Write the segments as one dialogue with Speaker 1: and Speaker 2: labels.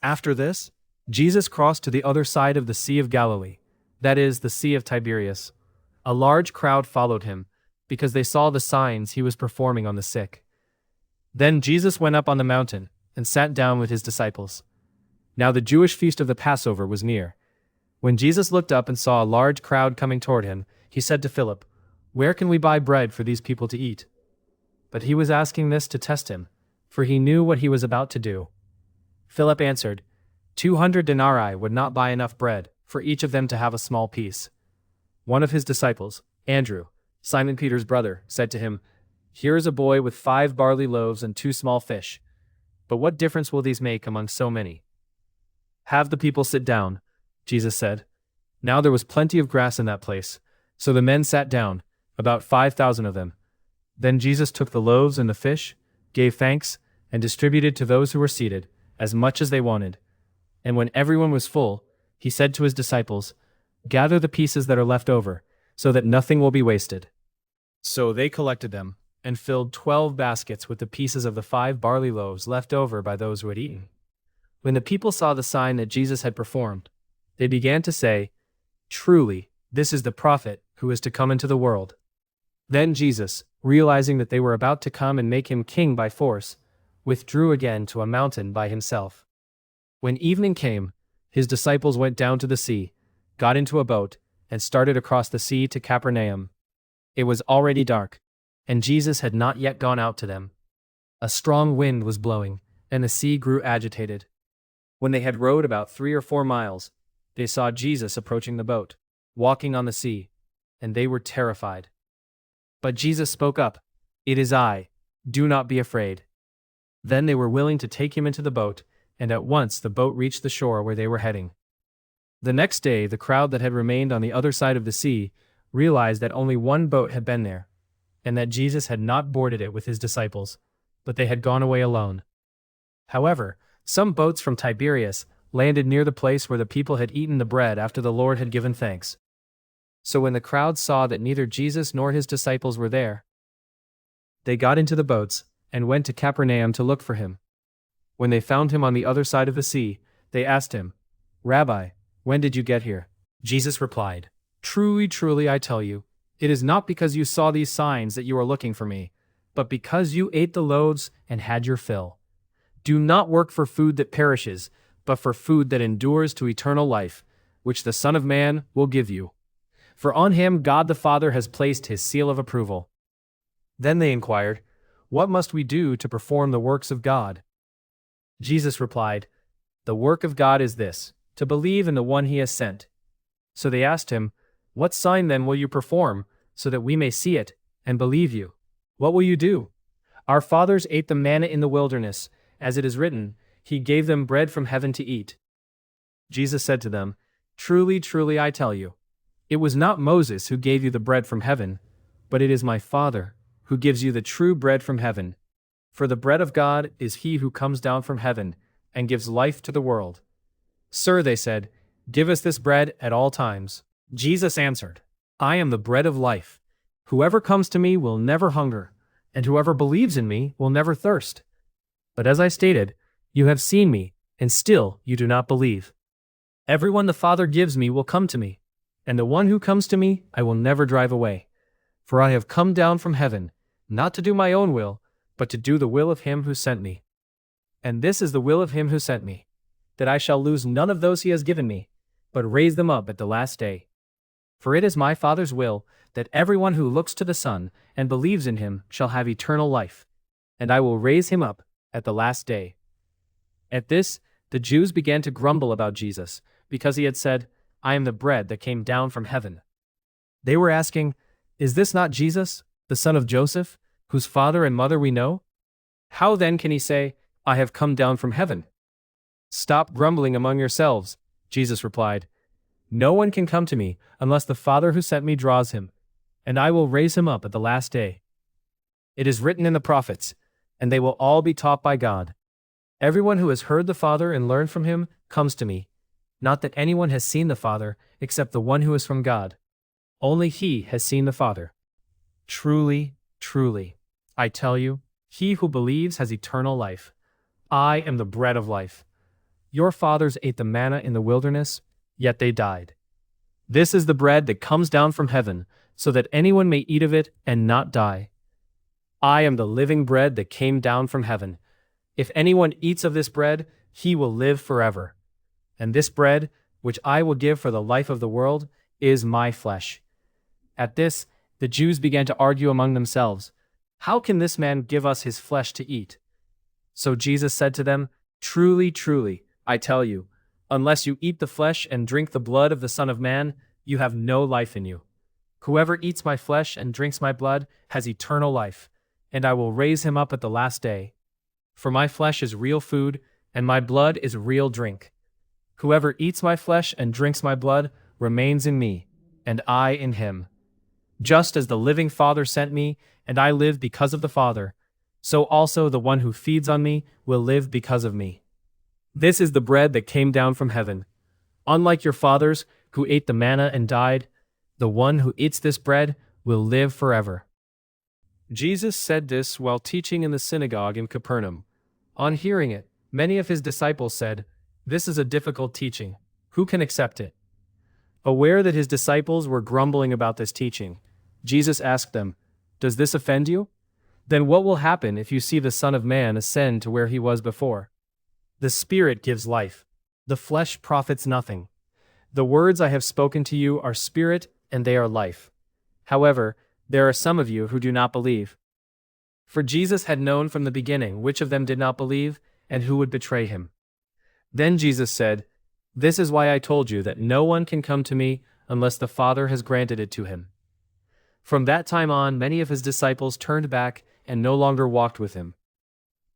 Speaker 1: After this, Jesus crossed to the other side of the Sea of Galilee, that is, the Sea of Tiberias. A large crowd followed him, because they saw the signs he was performing on the sick. Then Jesus went up on the mountain, and sat down with his disciples. Now the Jewish feast of the Passover was near. When Jesus looked up and saw a large crowd coming toward him, he said to Philip, "Where can we buy bread for these people to eat?" But he was asking this to test him, for he knew what he was about to do. Philip answered, 200 denarii would not buy enough bread for each of them to have a small piece. One of his disciples, Andrew, Simon Peter's brother, said to him, "Here is a boy with 5 barley loaves and 2 small fish. But what difference will these make among so many?" "Have the people sit down," Jesus said. Now there was plenty of grass in that place, so the men sat down, about 5,000 of them. Then Jesus took the loaves and the fish, gave thanks, and distributed to those who were seated, as much as they wanted. And when everyone was full, he said to his disciples, "Gather the pieces that are left over, so that nothing will be wasted." So they collected them, and filled 12 baskets with the pieces of the 5 barley loaves left over by those who had eaten. When the people saw the sign that Jesus had performed, they began to say, "Truly, this is the prophet who is to come into the world." Then Jesus, realizing that they were about to come and make him king by force, withdrew again to a mountain by himself. When evening came, his disciples went down to the sea, got into a boat, and started across the sea to Capernaum. It was already dark, and Jesus had not yet gone out to them. A strong wind was blowing, and the sea grew agitated. When they had rowed about 3 or 4 miles, they saw Jesus approaching the boat, walking on the sea, and they were terrified. But Jesus spoke up, "It is I, do not be afraid." Then they were willing to take him into the boat, and at once the boat reached the shore where they were heading. The next day, the crowd that had remained on the other side of the sea realized that only one boat had been there, and that Jesus had not boarded it with his disciples, but they had gone away alone. However, some boats from Tiberias landed near the place where the people had eaten the bread after the Lord had given thanks. So when the crowd saw that neither Jesus nor his disciples were there, they got into the boats and went to Capernaum to look for him. When they found him on the other side of the sea, they asked him, "Rabbi, when did you get here?" Jesus replied, "Truly, truly, I tell you, it is not because you saw these signs that you are looking for me, but because you ate the loaves and had your fill. Do not work for food that perishes, but for food that endures to eternal life, which the Son of Man will give you. For on him God the Father has placed his seal of approval." Then they inquired, "What must we do to perform the works of God?" Jesus replied, "The work of God is this, to believe in the one he has sent." So they asked him, "What sign then will you perform, so that we may see it and believe you? What will you do? Our fathers ate the manna in the wilderness, as it is written, he gave them bread from heaven to eat." Jesus said to them, "Truly, truly, I tell you, it was not Moses who gave you the bread from heaven, but it is my Father who gives you the true bread from heaven. For the bread of God is he who comes down from heaven and gives life to the world." "Sir," they said, "give us this bread at all times." Jesus answered, "I am the bread of life. Whoever comes to me will never hunger, and whoever believes in me will never thirst. But as I stated, you have seen me, and still you do not believe. Everyone the Father gives me will come to me, and the one who comes to me I will never drive away. For I have come down from heaven, not to do my own will, but to do the will of him who sent me. And this is the will of him who sent me, that I shall lose none of those he has given me, but raise them up at the last day. For it is my Father's will that everyone who looks to the Son and believes in him shall have eternal life, and I will raise him up at the last day." At this, the Jews began to grumble about Jesus, because he had said, "I am the bread that came down from heaven." They were asking, "Is this not Jesus, the son of Joseph, whose father and mother we know? How then can he say, 'I have come down from heaven'?" "Stop grumbling among yourselves," Jesus replied. "No one can come to me unless the Father who sent me draws him, and I will raise him up at the last day. It is written in the prophets, and they will all be taught by God. Everyone who has heard the Father and learned from him comes to me. Not that anyone has seen the Father except the one who is from God. Only he has seen the Father. Truly, truly, I tell you, he who believes has eternal life. I am the bread of life. Your fathers ate the manna in the wilderness, yet they died. This is the bread that comes down from heaven, so that anyone may eat of it and not die. I am the living bread that came down from heaven. If anyone eats of this bread, he will live forever. And this bread, which I will give for the life of the world, is my flesh." At this, the Jews began to argue among themselves, "How can this man give us his flesh to eat?" So Jesus said to them, "Truly, truly, I tell you, unless you eat the flesh and drink the blood of the Son of Man, you have no life in you. Whoever eats my flesh and drinks my blood has eternal life, and I will raise him up at the last day. For my flesh is real food, and my blood is real drink. Whoever eats my flesh and drinks my blood remains in me, and I in him. Just as the living Father sent me, and I live because of the Father, so also the one who feeds on me will live because of me. This is the bread that came down from heaven. Unlike your fathers, who ate the manna and died, the one who eats this bread will live forever." Jesus said this while teaching in the synagogue in Capernaum. On hearing it, many of his disciples said, "This is a difficult teaching. Who can accept it?" Aware that his disciples were grumbling about this teaching, Jesus asked them, "Does this offend you? Then what will happen if you see the Son of Man ascend to where he was before? The Spirit gives life. The flesh profits nothing. The words I have spoken to you are spirit and they are life. However, there are some of you who do not believe." For Jesus had known from the beginning which of them did not believe and who would betray him. Then Jesus said, "This is why I told you that no one can come to me unless the Father has granted it to him." From that time on, many of his disciples turned back and no longer walked with him.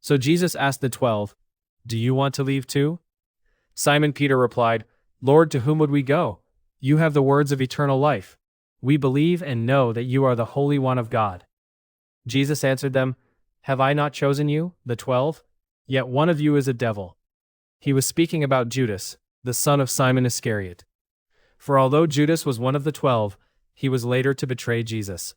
Speaker 1: So Jesus asked the 12, "Do you want to leave too?" Simon Peter replied, "Lord, to whom would we go? You have the words of eternal life. We believe and know that you are the Holy One of God." Jesus answered them, "Have I not chosen you, the 12? Yet one of you is a devil." He was speaking about Judas, the son of Simon Iscariot. For although Judas was one of the 12, he was later to betray Jesus.